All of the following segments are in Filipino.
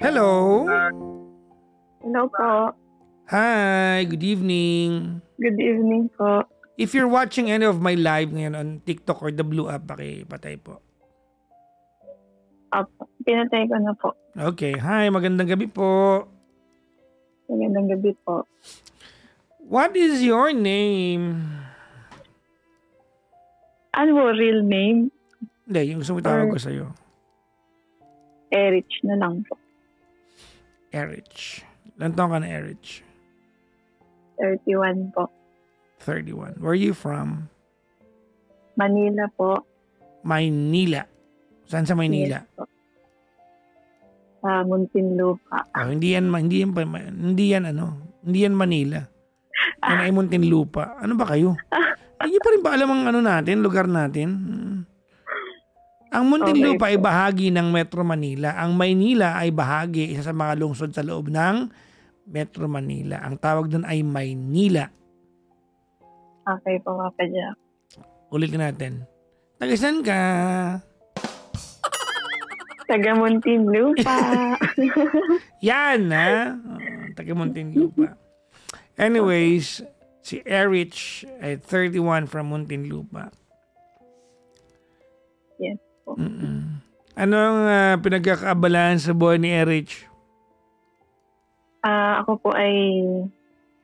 Hello. Hello po. Hi, good evening. Good evening po. If you're watching any of my live ngayon on TikTok or the Blue app, pakipatay po. Opo, pinatay ko na po. Okay. Hi, magandang gabi po. Magandang gabi po. What is your name? Ano po, real name? Hindi, yung gusto mo tawag ko sa'yo. Erich na lang po. Erich. Ilan taon ka na, Erich? 31 po. 31. Where are you from? Manila po. Maynila. Saan sa Maynila? Yes po. Sa Muntinlupa. Oh, hindi yan Manila. Yan ay Muntinlupa. Ano ba kayo? Hindi pa rin ba alam ang lugar natin? Ang Muntinlupa ay bahagi ng Metro Manila. Ang Maynila ay bahagi, isa sa mga lungsod sa loob ng Metro Manila. Ang tawag doon ay Maynila. Okay po, Papa Jack. Ulitin natin. Tagasan ka? Taga Muntinlupa. Yan, ha? Taga Muntinlupa. Anyways, si Erich ay 31 from Muntinlupa. Yes po. Anong pinagkakaabalahan sa buhay ni Erich? Ako po ay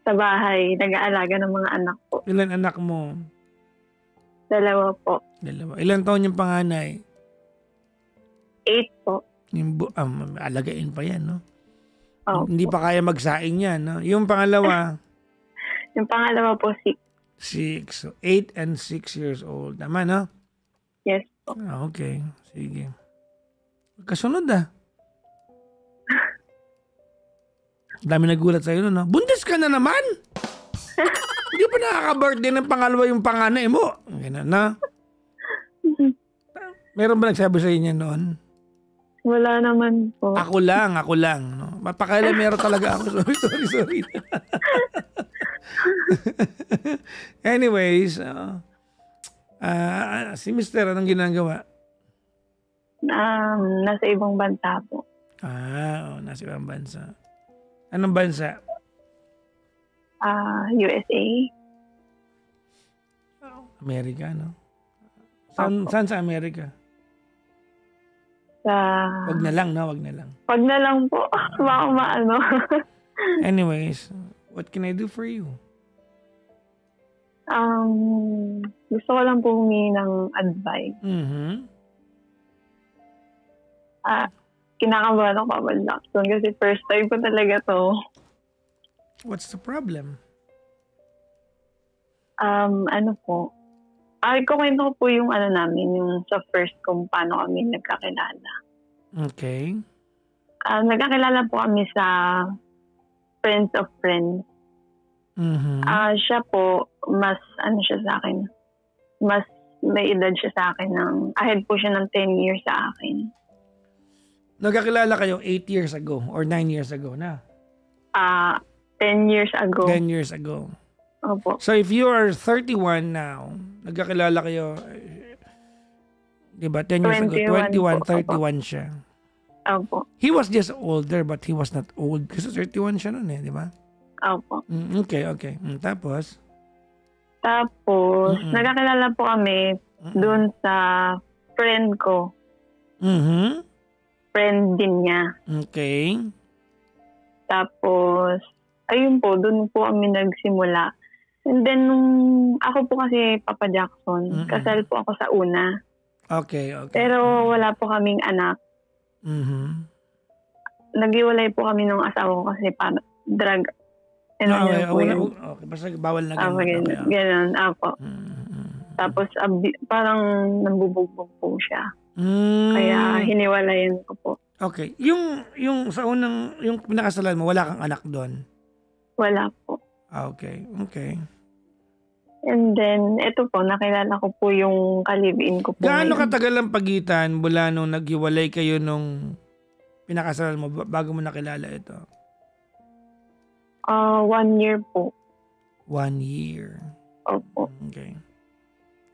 sa bahay, nag-aalaga ng mga anak po. Ilan anak mo? 2 po. 2. Ilan taon yung panganay? 8 po. Alagain pa yan, no? Opo. Hindi pa kaya magsaing yan, no? Yung pangalawa? Yung pangalawa po, 6. 6. So, 8 and 6 years old. Tama, no? Yes po. Okay. Sige. Kasunod, ah. Dami nagulat sa'yo, no? Buntis ka na naman! Hindi pa nakaka-birthday ng pangalawa yung panganay mo. Ganun, na? Meron ba nagsabi sa inyo noon? Wala naman po. Ako lang. No? Mapakailamero talaga ako. Sorry. Anyways, si Mister, anong ginagawa? Nasa ibang bansa po. Nasa ibang bansa. Anong bansa? USA. Amerika, no? Saan sa Amerika? Wag na lang, no? Wag na lang. Wag na lang po. Baka maano. Anyways, what can I do for you? Gusto ko lang po humingi ng advice. Kinakabahan ako, Papa Jackson, kasi first time ko talaga to. What's the problem? Ano po? Kukwento ko po yung namin, yung sa first kung paano kami nagkakilala. Okay. Nagkakilala po kami sa friends of friends. Siya po, mas siya sa akin. Mas may edad siya sa akin. Ahead po siya ng 10 years sa akin. Nagkakilala kayo 8 years ago or 9 years ago na? 10 years ago. 10 years ago. Opo. So if you are 31 now, nagkakilala kayo, di ba, 10 years ago, 21, 31 siya. Opo. He was just older but he was not old. Kasi 31 siya noon di ba? Opo. Okay. Tapos? Nagkakilala po kami dun sa friend ko. Friend din niya. Okay. Tapos, ayun po, dun po kami nagsimula. And then, nung ako po kasi, Papa Jackson, kasal po ako sa una. Okay. Pero wala po kaming anak. Naghiwalay po kami ng asawa ko kasi para drug. Okay, basta bawal na ganun. Ganun, apo. Tapos, parang nambubugbog po siya. Kaya hiniwalayan ko po. Okay. Yung sa unang, yung pinakasalan mo, wala kang anak doon? Wala po. Okay. And then, ito po, nakilala ko po yung kalibin ko po. Gaano katagal ang pagitan mula nung naghiwalay kayo nung pinakasalan mo bago mo nakilala ito? 1 year po. 1 year. Opo. Okay.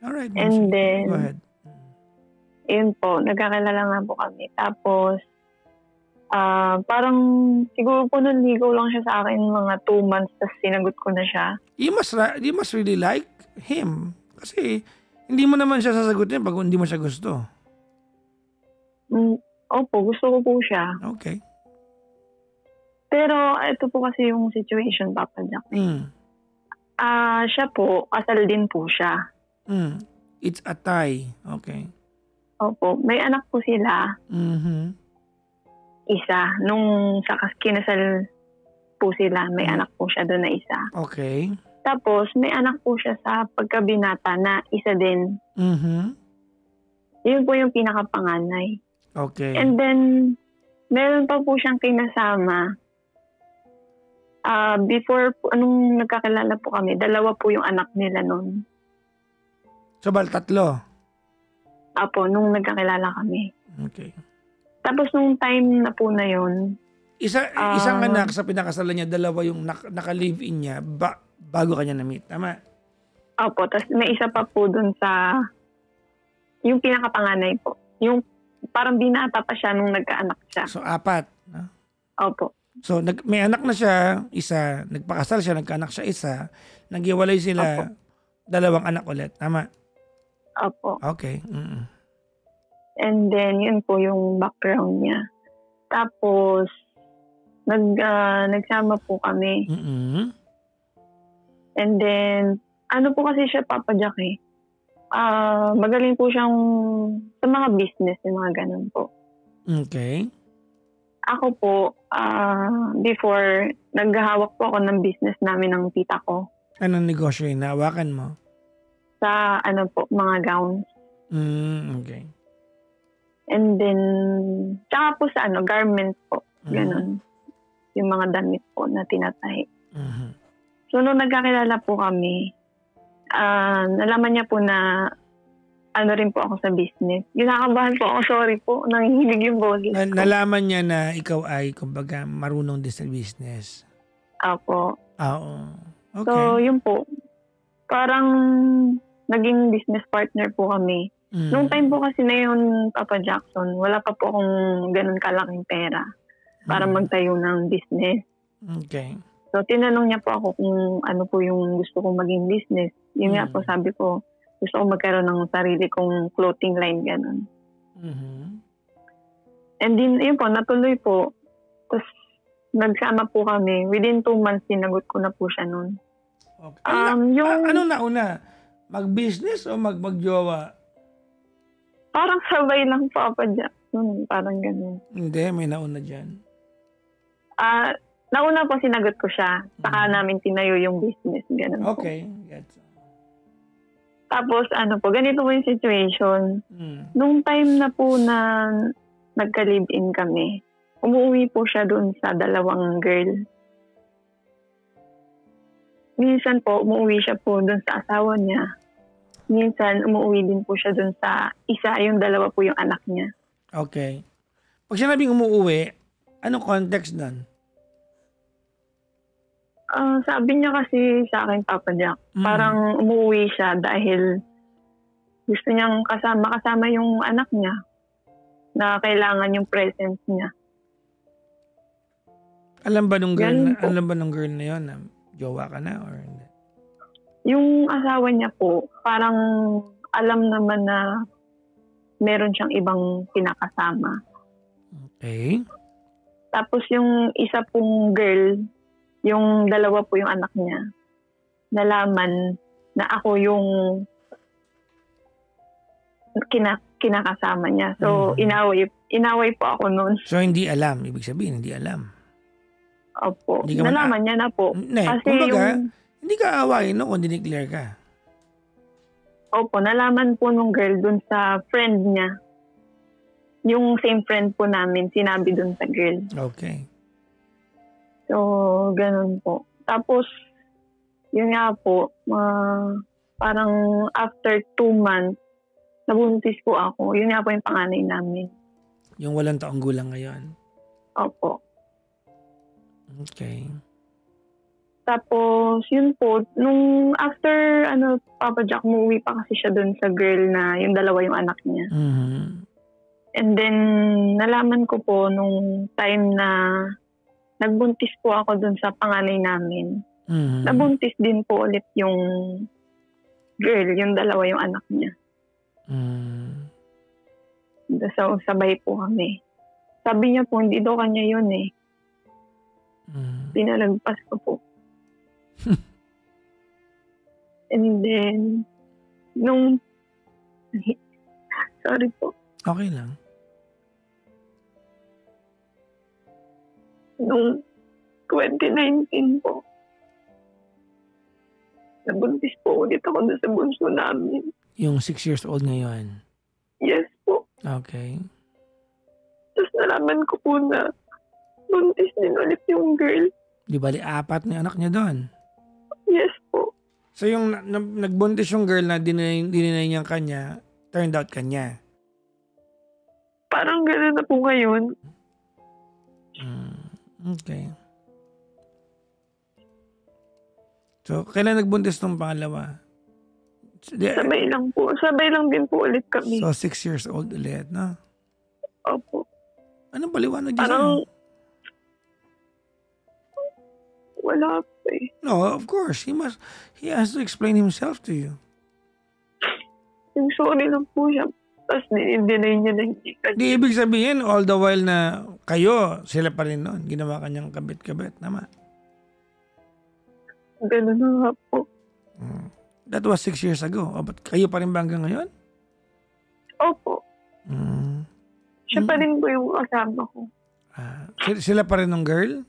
Alright. And then, go ahead. Yun po, nagkakilala nga po kami. Tapos, Parang siguro po nung ligaw lang siya sa akin mga 2 months tapos sinagot ko na siya. You must really like him. Kasi hindi mo naman siya sasagutin pag hindi mo siya gusto. Opo, gusto ko po siya. Okay. Pero ito po kasi yung situation, Papa Jack. Siya po, kasal din po siya. It's a tie. Okay. Opo, may anak po sila. Isa. Nung sa kinasal po sila, may anak po siya doon na isa. Okay. Tapos, may anak po siya sa pagkabinata na isa din. Yun po yung pinakapanganay. Okay. And then, meron pa po siyang kinasama. Before po, anong nagkakilala po kami, 2 po yung anak nila noon. So, 3? Apo, nung nagkakilala kami. Okay. Tapos nung time na po na yun, isang anak sa pinakasalan niya, 2 yung naka-live-in niya bago kanya na-meet. Tama? Opo, tapos may isa pa po dun sa yung pinakapanganay po. Yung parang binata pa siya nung nagkaanak siya. So, 4. Opo. So, may anak na siya, isa, nagpakasal siya, nagkaanak siya, isa, naghiwalay sila, Opo. 2 anak ulit. Tama? Opo. Okay. And then, yun po yung background niya. Tapos, nagsama po kami. And then, ano po kasi siya, Papa Jack eh. Magaling po siyang sa mga business, yung mga ganun po. Okay. Ako po, before, naghahawak po ako ng business namin ng tita ko. Anong negosyo yun? Nahawakan mo? Sa, mga gowns. Okay. And then, tsaka po sa garment po. Ganun. Yung mga damit po na tinatahi. So, nung nagkakilala po kami, nalaman niya po na rin po ako sa business. Ginakabahan po ako, sorry po, nangihilig yung boses ko. Nalaman niya na ikaw ay, kumbaga, marunong din sa business. Apo. Oo. Okay. So, yun po. Parang naging business partner po kami. Nung time po kasi na yun, Papa Jackson, wala pa po akong ganun kalaking pera para magtayo ng business. Okay. So, tinanong niya po ako kung ano po yung gusto kong maging business. Yun nga po, sabi ko, gusto ko magkaroon ng sarili kong clothing line, gano'n. And then, yun po, natuloy po. Tapos, nagsama po kami. Within 2 months, sinagot ko na po siya noon. Okay. Ano nauna? Mag-business o magjowa? Parang sabay lang, Papa Jackson. Parang gano'n. Hindi, may nauna dyan. Nauna po, sinagot ko siya. Saka namin tinayo yung business, gano'n po. Okay, gets. Tapos, ganito po yung situation. Nung time na po na nagka-live-in kami, umuwi po siya doon sa 2 girl. Minsan po, umuwi siya po doon sa asawa niya. Minsan, umuwi din po siya doon sa isa, yung 2 po yung anak niya. Okay. Pag sinabing umuwi, anong context nun? Sabi niya kasi sa akin, Papa Jack, parang umuwi siya dahil gusto niyang kasama yung anak niya na kailangan yung presence niya. Alam ba nung girl na yun na jowa ka na or hindi? Yung asawa niya po, parang alam naman na meron siyang ibang kinakasama. Okay. Tapos yung isa pong girl, yung 2 po yung anak niya, nalaman na ako yung kinakasama niya. So, inaway po ako noon. So, hindi alam. Ibig sabihin, hindi alam. Opo. Nalaman niya na po. Kasi kumbaga, hindi ka awayin no kung dineclare ka. Opo. Nalaman po nung girl dun sa friend niya. Yung same friend po namin, sinabi dun sa girl. Okay. So, ganun po. Tapos, yun nga po, parang after 2 months, nabuntis po ako. Yun nga po yung panganay namin. Yung 8 taong gulang ngayon? Opo. Okay. Tapos, yun po, nung after, Papa Jack, umuwi pa kasi siya dun sa girl na yung 2 yung anak niya. And then, nalaman ko po nung time na nagbuntis po ako dun sa panganay namin. Nabuntis din po ulit yung girl, yung dalawa yung anak niya. So, sabay po kami. Sabi niya po, hindi daw kanya yun eh. Pinalagpas ko po. And then, sorry po. Okay lang. Nung 2019 po, nabuntis po ulit ako doon sa bunso namin. Yung 6 years old ngayon? Yes po. Okay. Tapos nalaman ko po na buntis din ulit yung girl. Di bali, 4 na anak niya doon? Yes po. So yung nagbuntis yung girl na dinay niyang kanya, turned out kanya? Parang gano'n na po ngayon. Okay. So, kailan nagbuntis ng pangalawa? Sabay lang po. Sabay lang din po ulit kami. So, 6 years old ulit, no? Opo. Anong paliwanag niya parang, sa'yo? Wala po eh. No, of course. He has to explain himself to you. Yung sorry lang po siya. Tapos dinay niya na hindi ka. Di ibig sabihin, all the while na kayo, sila pa rin noon. Ginawa kanyang kabit-kabit. Tama? Ganun na nga po. That was 6 years ago. O, ba't kayo pa rin ba hanggang ngayon? Opo. Siya pa rin po yung kasama ko. Sila pa rin ng girl?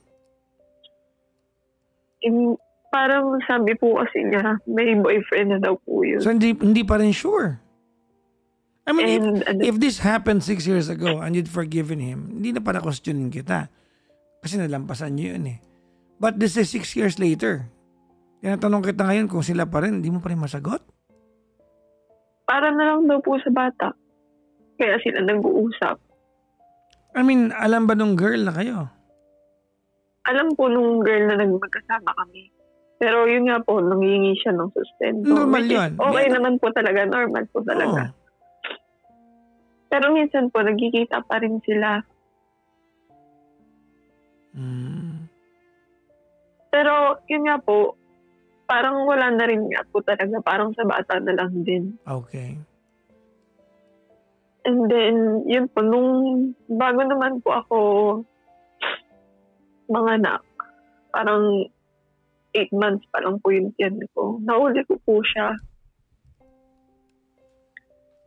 Parang sabi po kasi niya, may boyfriend na daw po yun. So hindi pa rin sure? I mean, if this happened 6 years ago and you'd forgiven him, hindi na para questionin kita. Kasi nalampasan niyo yun eh. But this is 6 years later. Tinatanong kita ngayon kung sila pa rin, hindi mo pa rin masagot? Para na lang daw po sa bata. Kaya sila nag-uusap. I mean, alam ba nung girl na kayo? Alam po nung girl na magkasama kami. Pero yun nga po, nangingi siya ng sustento. Normal yun. Okay naman po talaga, normal po talaga. Pero minsan po, nagkikita pa rin sila. Pero yun nga po, parang wala na rin nga po talaga. Parang sa bata na lang din. Okay. And then, yun po, nung bago naman po ako mga anak, parang 8 months pa lang po yung tiyan ko. Nauli ko po siya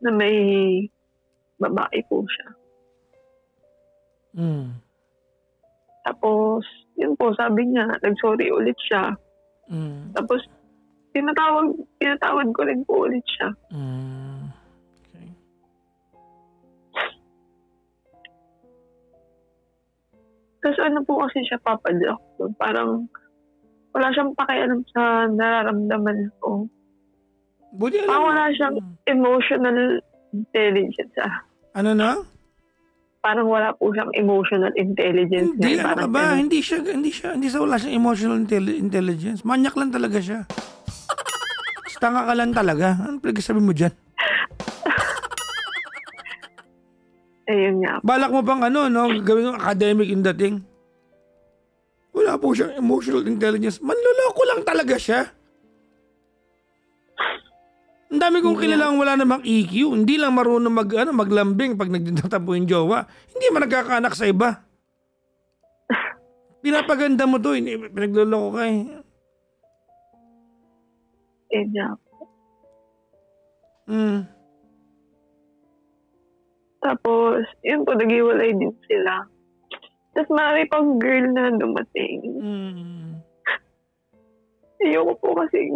na may babae po siya. Tapos, yun po, sabi niya, nag-sorry ulit siya. Tapos, pinatawad ko rin po ulit siya. Okay. Tapos ano po kasi siya papadyak. Parang, wala siyang pakialam sa nararamdaman ko. Buti parang wala siyang emotional intelligence. Ano na? Parang wala po siyang emotional intelligence. Hindi, ano ka ba? Hindi wala siyang emotional intelligence. Manyak lang talaga siya. Tanga ka lang talaga. Ano pinagsasabi mo dyan? Ayun nga. Balak mo pang gawin mo academic in dating. Wala po siyang emotional intelligence. Manloloko lang talaga siya. Ang dami kong kilalang wala namang EQ. Hindi lang marunong maglambing pag nagdinatapo yung jowa. Hindi man nagkakaanak sa iba. Pinapaganda mo to. Pinagloloko ka eh. Tapos, yun po, nag-iwalay din sila. Tapos marami pang girl na dumating. Ayoko po kasi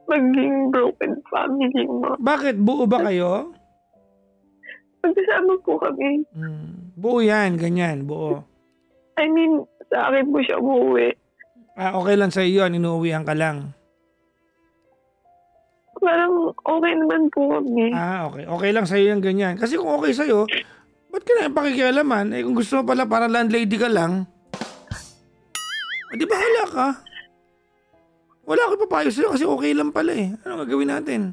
maging broken family mo. Bakit? Buo ba kayo? Magkasama po kami. Buo yan, ganyan, buo. I mean, sa akin po siya umuwi. Okay lang sa iyo, inuuwihan ka lang. Parang okay naman po kami. Okay. Okay lang sa iyo yung ganyan. Kasi kung okay sa iyo, ba't ka na pakikialaman? Kung gusto mo pala para landlady ka lang, di ba hala ka? Wala ko papayo sa'yo kasi okay lang pala eh. Ano gagawin natin?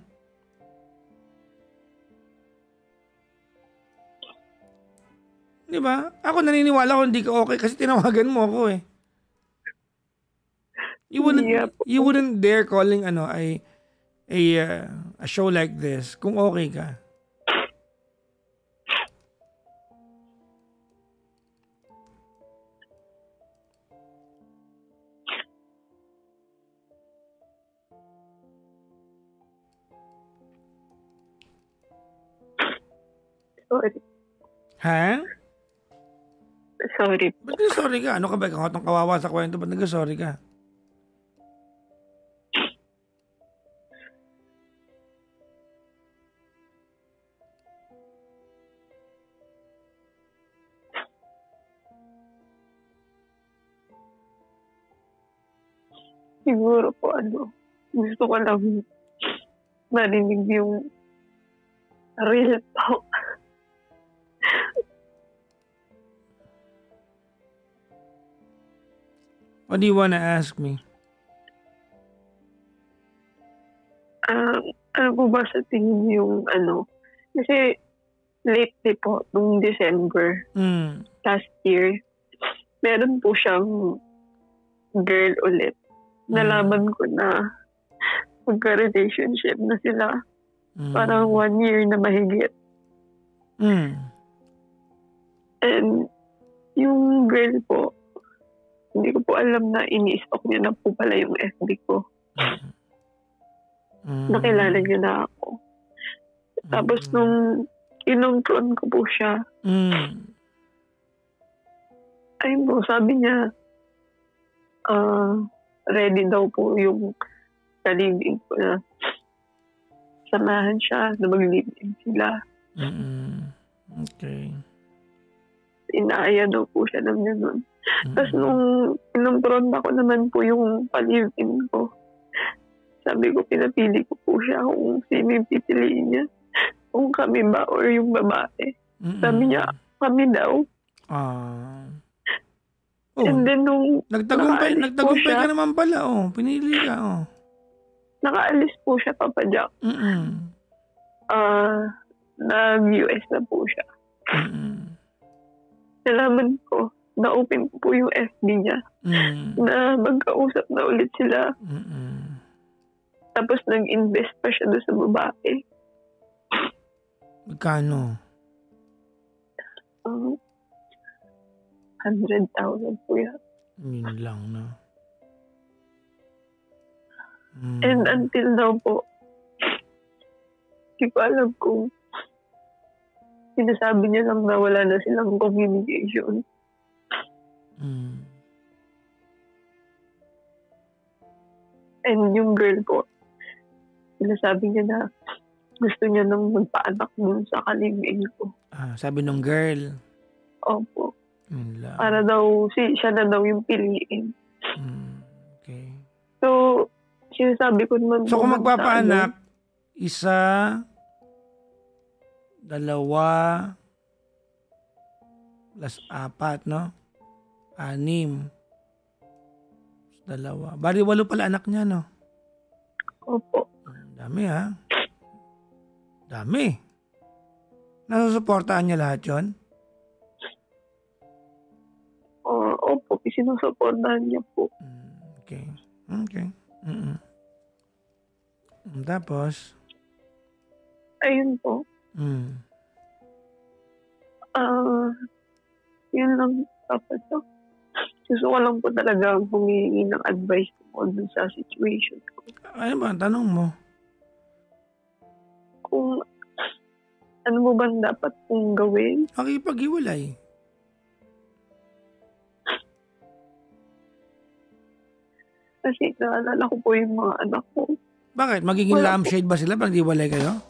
Di ba? Ako naniniwala ko hindi ka okay kasi tinawagan mo ako eh. You wouldn't dare calling a show like this kung okay ka. Sorry. Ha? Sorry. Ba't nag-sorry ka? Ano ka ba? Kakotong kawawa sa kwento. Ba't nag-sorry ka? Siguro po gusto ko lang marinig yung real talk. What do you wanna ask me? Ano po ba sa tingin yung kasi lately po, nung December, last year, meron po siyang girl ulit. Nalaman ko na magka-relationship na sila. Parang 1 year na mahigit. And yung girl po, hindi ko po alam na ini-stalk niya na po pala yung FB ko. Nakilala niya na ako. Tapos nung kinonfront ko po siya, ayun po, sabi niya, ready daw po yung kalibig ko na samahan siya na mag-live-in sila. Okay. Inaaya daw po siya ng gano'n. Tapos nung kinonfront ako naman po yung palive-in ko, sabi ko, pinapili ko po siya kung sino yung pipiliin niya. Kung kami ba or yung babae. Sabi niya, kami daw. And then nung nagtagumpay ka naman pala. Pinili ka. Nakaalis po siya, Papa Jack. Nag-US na po siya. Nalaman ko, na-open po yung FB niya. Na magkausap na ulit sila. Tapos nag-invest pa siya doon sa babae. Magkano? 100,000 po yan. Yun lang, no? And until now po, hindi ko alam kung sinasabi niya lang na wala na silang communication. And yung girl po, sinasabi niya na gusto niya nang magpaanak dun sa kalibin ko. Sabi nung girl? Opo. Para daw, siya na daw yung piliin. Okay. So, sinasabi ko naman... So, kung magpapaanak, 1, 2, +4, no? 6. 2. Bali, 8 pala anak niya, no? Opo. Dami, ha? Dami. Nasusuportahan niya lahat yun? Opo, sinusuportahan niya po. Okay. Tapos? Ayun po. Yun lang dapat to. Gusto ko lang po talaga humingi ng advice ko dun sa situation ko. Ano ba? Tanong mo. Kung ano mo bang dapat kong gawin? Makipag-hiwalay. Kasi naalala ko po yung mga anak ko. Bakit? Magiging lampshade ba sila pag hiwalay kayo?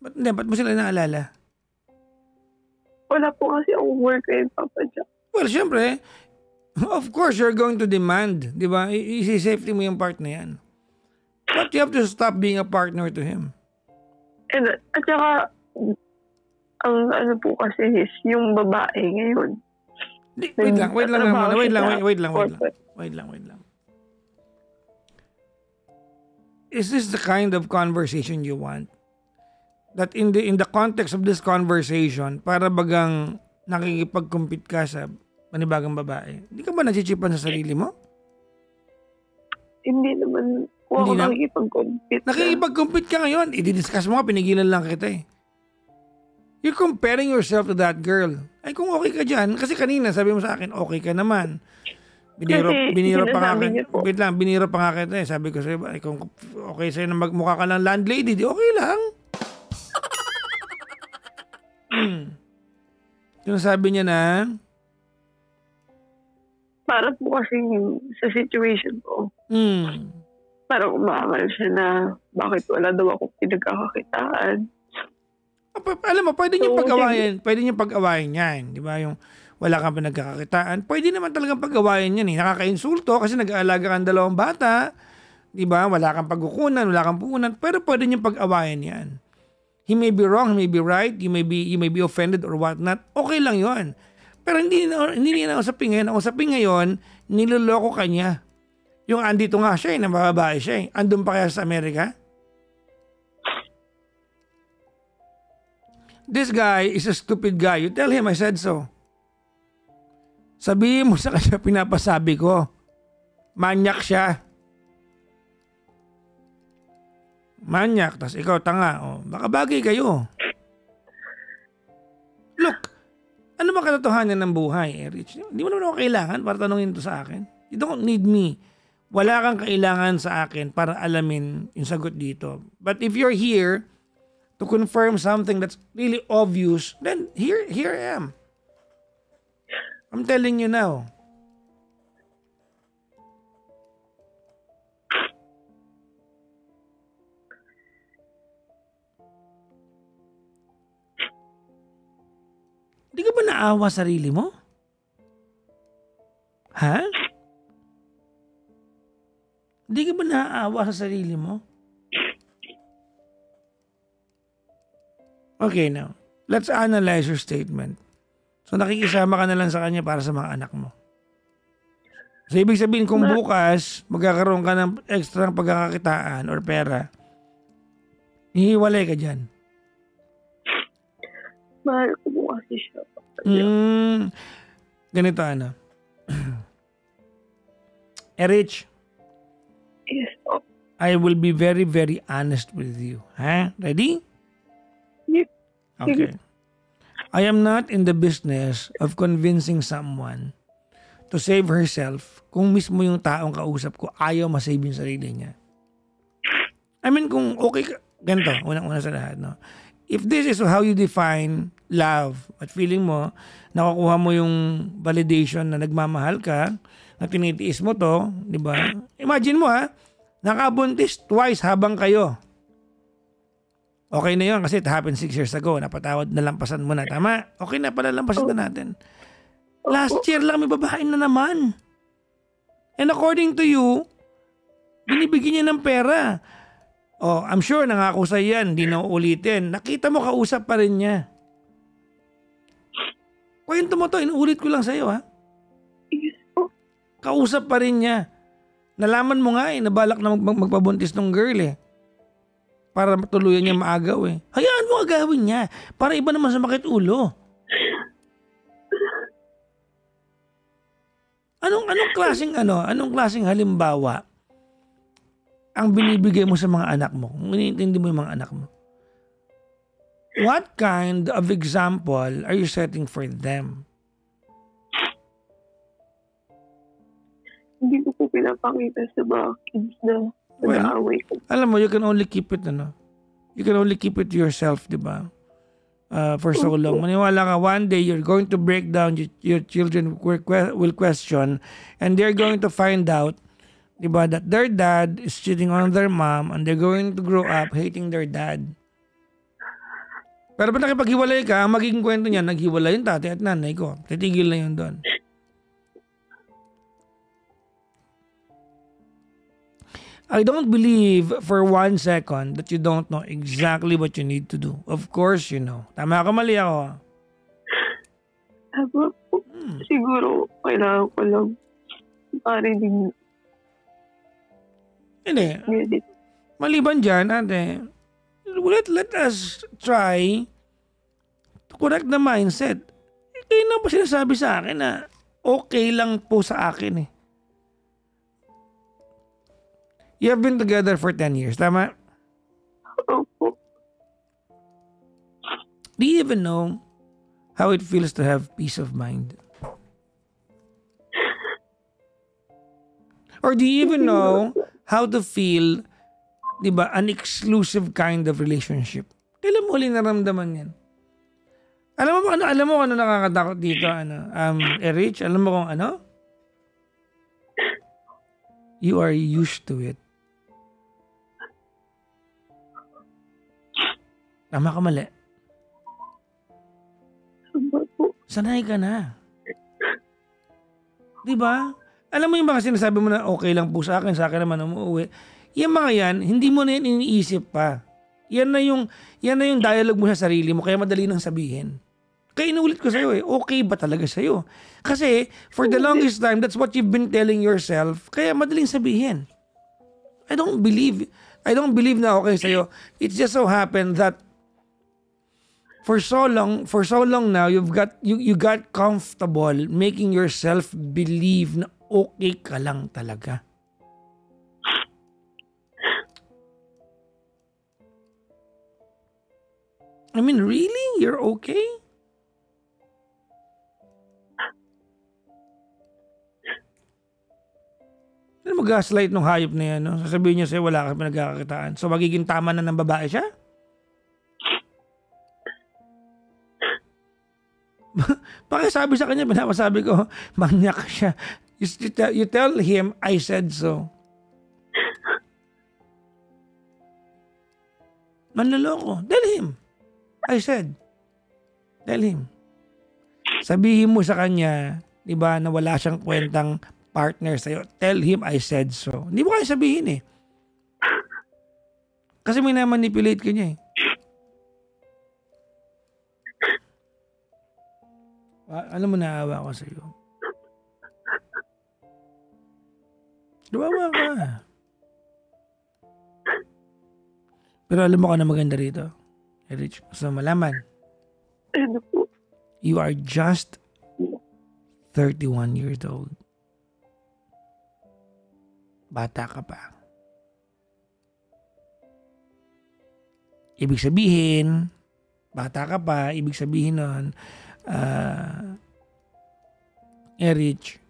Ba't mo sila naalala? Wala po kasi akong work kay Papa Jack. Well, syempre, of course, you're going to demand, di ba? I-safety mo yung part na yan. But you have to stop being a partner to him. And, at saka, ang ano po kasi is, yung babae ngayon. Wait lang. Is this the kind of conversation you want? that in the context of this conversation, para bagang nakikipag-compete ka sa panibagong babae. Hindi ka ba nachichipan sa sarili mo? Hindi naman po ako nakikipag-compete. Nakikipag-compete ka ngayon. I-discuss mo nga, pinigilan lang kita eh. You're comparing yourself to that girl. Ay kung okay ka dyan, kasi kanina sabi mo sa akin, okay ka naman. Biniro pa nga kita. Wait lang, biniro pa nga kita eh. Sabi ko sa'yo, ay kung okay sa'yo na magmukha ka ng landlady, di okay lang. Yung sabi niya na, para po kasi sa situation ko, parang umamal siya na bakit wala daw ako pinagkakakitaan. Alam mo, pwede niyong pag-awayan yan. Di ba? Yung wala kang pinagkakakitaan. Pwede naman talagang pag-awayan yan eh. Nakaka-insulto kasi nag-aalaga kang 2 bata. Di ba? Wala kang pagkukunan, wala kang puunan. Pero pwede niyong pag-awayan yan. He may be wrong, he may be right, you may be offended or what not. Okay lang yon. Pero hindi niya nausapin ngayon. Ang usapin ngayon, niloloko ka niya. Yung andito nga siya eh, nababae siya eh. Andun pa kaya sa Amerika? This guy is a stupid guy. You tell him I said so. Sabihin mo sa kanya pinapasabi ko. Manyak siya. Manyak. Tas ikaw tanga. Oh, baka bagay kayo. Look, ano ba katotohanan ng buhay, Rich? Hindi mo naman ako kailangan para tanungin ito sa akin. You don't need me. Wala kang kailangan sa akin para alamin yung sagot dito. But if you're here to confirm something that's really obvious, then here I am. I'm telling you now. Di ka ba naawa sarili mo? Ha? Di ka ba naawa sa sarili mo? Okay, now, let's analyze your statement. So, nakikisama ka na lang sa kanya para sa mga anak mo. So, ibig sabihin, kung bukas, magkakaroon ka ng extra pagkakakitaan or pera, hihiwalay ka dyan. Mahal ko po kasi siya. Ganito, ano? Rich? Yes, po. I will be very, very honest with you. Ha? Ready? Yep. Okay. I am not in the business of convincing someone to save herself kung mismo yung taong kausap ko ayaw masave yung sarili niya. I mean, kung okay ka, ganito, unang-una sa lahat, no? If this is how you define love at feeling mo, nakukuha mo yung validation na nagmamahal ka, na tinitiis mo to, di ba? Imagine mo nakabuntis twice habang kayo. Okay na yun kasi it happened 6 years ago. Napatawad na lampasan mo na. Tama? Okay na pala lampasan na natin. Last year lang may babae na naman. And according to you, binibigyan niya ng pera. Oh, I'm sure nangako sa yan. Hindi na uulitin. Nakita mo kausap pa rin niya. Kwento mo to. Inuulit ko lang sa'yo Kausap pa rin niya. Nalaman mo nga nabalak na magpabuntis ng girl para tuluyan niya maagaw Hayaan mo agawin niya. Para iba naman sa makit ulo. Anong klaseng halimbawa ang binibigay mo sa mga anak mo? Kung iniintindi mo yung mga anak mo. What kind of example are you setting for them? Hindi ko po pinapakita sa mga kids na nag-aaway ko. Alam mo, you can only keep it, You can only keep it to yourself, di ba? For so long. Maniwala ka, one day you're going to break down, your children will question, and they're going to find out, di ba, that their dad is cheating on their mom, and they're going to grow up hating their dad. Pero pag nakipaghiwalay ka, ang magiging kwento niya, naghiwalay yung tatay at nanay ko. Titigil na yun doon. I don't believe for 1 second that you don't know exactly what you need to do. Of course you know. Tama ka, mali ako. Siguro, kailangan ko lang parinig. Hindi. Maliban dyan, ate, let us try to correct the mindset. Kayo na ba sinasabi sa akin na okay lang po sa akin eh. You have been together for 10 years, tama? Opo. Do you even know how it feels to have peace of mind? Or do you even know how to feel, di ba, an exclusive kind of relationship? Kailan mo huling naramdaman yan? Alam mo kung ano nakakatakot dito, Erich? Alam mo kung ano? You are used to it. Tama ka mali. Sanay ka na. Diba? Alam mo yung mga sinasabi mo na okay lang po sa akin naman umuwi. Yung mga yan, hindi mo na yan iniisip pa. Yan na yung dialogue mo sa sarili mo, kaya madali nang sabihin. Kaya inuulit ko sa'yo okay ba talaga sa'yo? Kasi, for the longest time, that's what you've been telling yourself, kaya madaling sabihin. I don't believe na okay sa'yo. It just so happened that for so long now, you got comfortable making yourself believe na okay ka lang talaga. I mean, really? You're okay? Ano mag-gaslight nung hayop na yan, no? Sasabihin niya sa'yo, wala ka pinagkakakitaan. So, magiging tama na ng babae siya? Pakisabi sa kanya, pinapasabi ko, manyak siya. You tell him, I said so. Manloloko. Tell him. I said. Tell him. Sabihin mo sa kanya, di ba, na wala siyang kwentang partner sa'yo. Tell him I said so. Hindi mo kaya sabihin eh. Kasi may na-manipulate ka niya eh. Alam mo, naawa ko sa'yo. Lumawa ka. Pero alam mo ka na maganda rito. Erich, gusto malaman. Ano po? You are just 31 years old. Bata ka pa. Ibig sabihin, bata ka pa, ibig sabihin nun, Erich,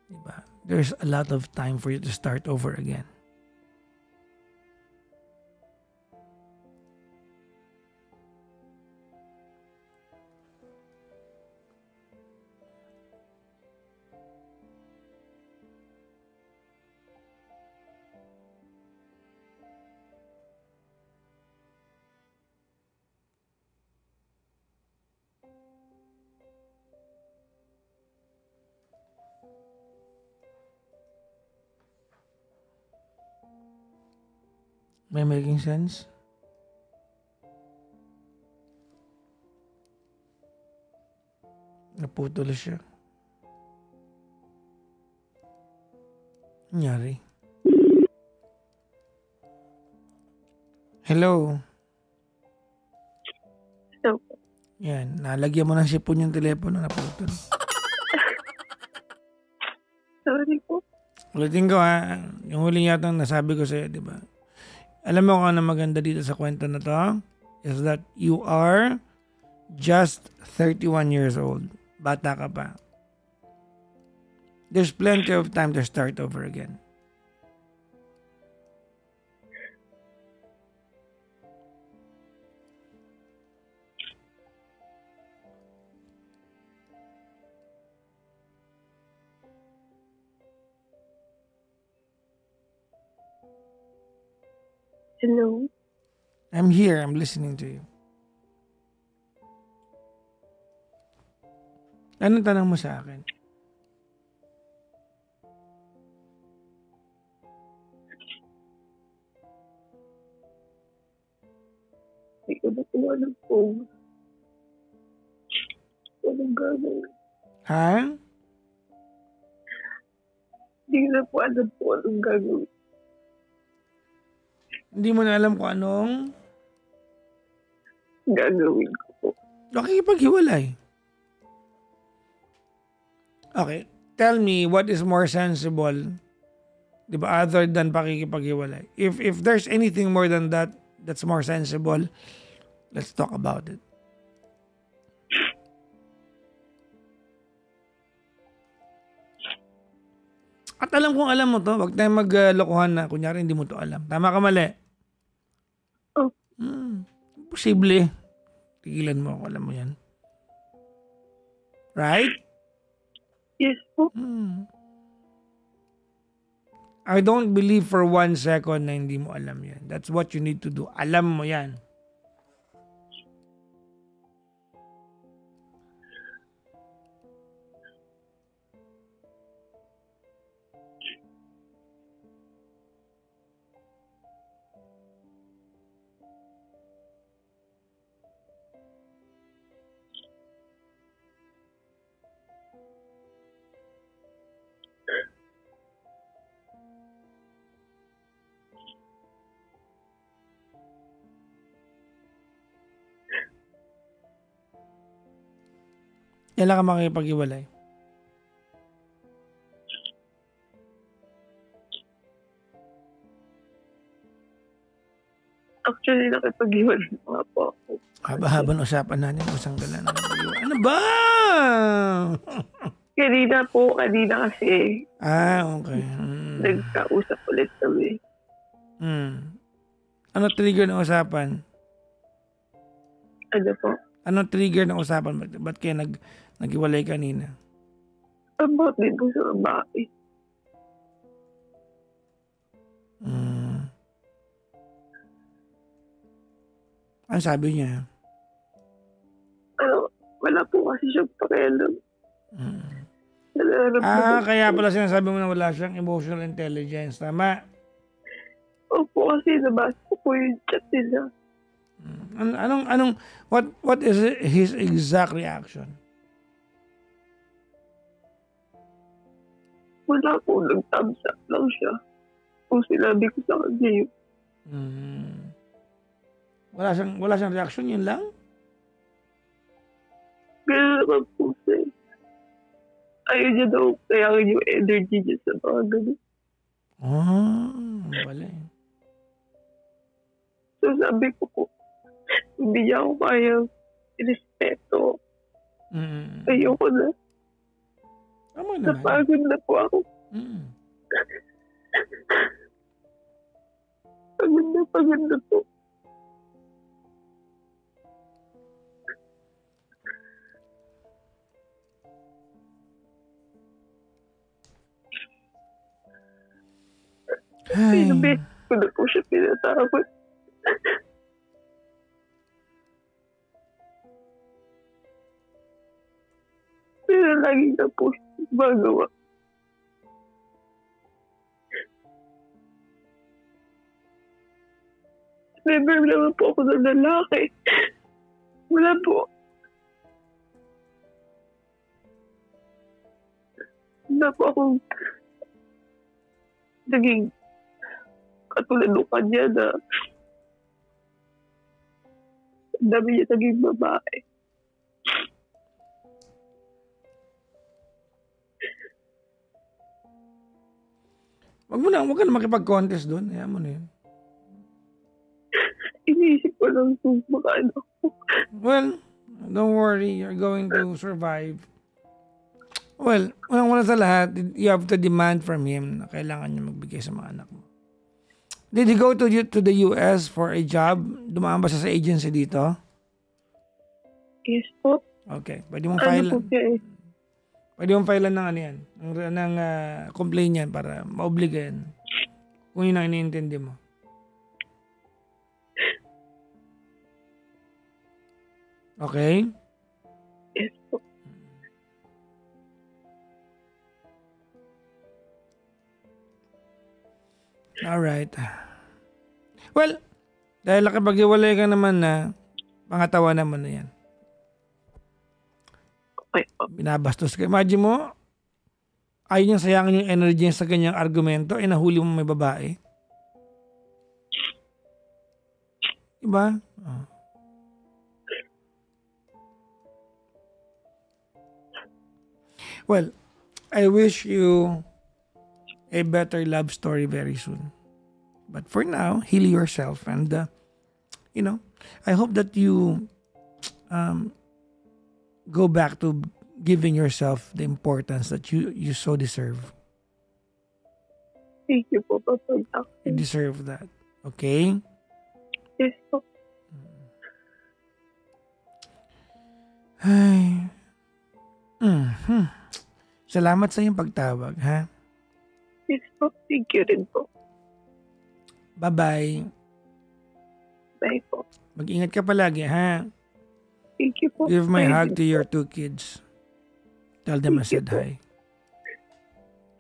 diba? There's a lot of time for you to start over again. May making sense? Naputol siya. Nangyari? Hello? So, yan, nalagyan mo ng sipon yung telepono, naputol. sorry po. Ulitin ko ha, yung huling yata nasabi ko sa'yo, di ba? Alam mo kung ano maganda dito sa kwento na to? Is that you are just 31 years old. Bata ka pa. There's plenty of time to start over again. Hello? I'm here. I'm listening to you. Anong tanong mo sa akin? Hindi ko na po alam po. Anong gagawin? Ha? Hindi ko na po alam po anong gagawin. Hindi mo na alam kung anong? gagawin ko po? Nakikipaghiwalay. Okay. Tell me what is more sensible, di ba, other than pakikipaghiwalay. If there's anything more than that that's more sensible, let's talk about it. At alam kong alam mo to, wag tayong maglokohan na kunyari hindi mo to alam. Tama ka, mali? Oh. Posible. Tigilan mo ako, alam mo yan. Right? Yes po. I don't believe for 1 second na hindi mo alam yan. That's what you need to do. Alam mo yan. Kailan ka makikipag-iwalay? Actually, nakipag-iwalay nga po ako. Haba-habang usapan natin kung saan ka lang. Ano ba? Kanina kasi. Okay. Nagkausap ulit kami. Ano trigger ng usapan? Ano po? Ano trigger ng usapan? Ba't kayo nag-iwalay kanina? About din po sa babae. Ano sabi niya? Wala po kasi siyang pakialam. Kaya pala sinasabi mo na wala siyang emotional intelligence. Tama? Opo, kasi nabasa ko po yung chat nila. What is his exact reaction? Wala po, nag-thumbs up lang siya. Kung sinabi ko sa kanya yun. Wala siyang reaction, yun lang? Gano'n naman po siya. Ayaw niya daw kayangin yung energy niya sa mga gano'n. Wala eh. So sabi ko po, hindi niya ako kayang respeto. Ayoko na. Tama naman. Napagod na po ako. Pagod na po. Pinabit ko na po siya pinatawad. Pero lagi na po siya magawa. Never naman po ako ng lalaki. Wala po. Wala po akong naging katulad ng kanya na ang dami niya naging babae. Huwag ka na makipag-contest doon. Hayaan mo na yun. Iniisip ko lang kung makaano ko. Well, don't worry. You're going to survive. Well, unang-una sa lahat, you have to demand from him na kailangan niya magbigay sa mga anak mo. Did he go to the US for a job? Dumaan ba siya sa agency dito? Yes po. Okay. Pwede mong file. Pwede mong file ng ano yan. Ng complaint yan para maobliga yan. Kung yun ang iniintindi mo. Okay? Yes po. Alright. Well, dahil nakipag-iwalay ka naman na, pangatawa naman na yan. Okay. Binabastos ka. Imagine mo, ayaw niyang sayangin yung energy sa kanyang argumento, eh nahuli mo may babae. Diba? Well, I wish you a better love story very soon. But for now, heal yourself. And, I hope that you go back to giving yourself the importance that you so deserve. Thank you po, Papa Jack. You deserve that. Okay? Yes po. Ay. Salamat sa iyong pagtawag, ha? Yes po. Thank you rin po. Bye-bye. Bye po. Mag-ingat ka palagi, ha? Thank you po. Give my Bye hug din to po. your 2 kids. Tell them I Thank you said po. hi.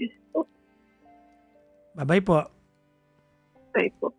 Yes po. Bye-bye po. Bye po.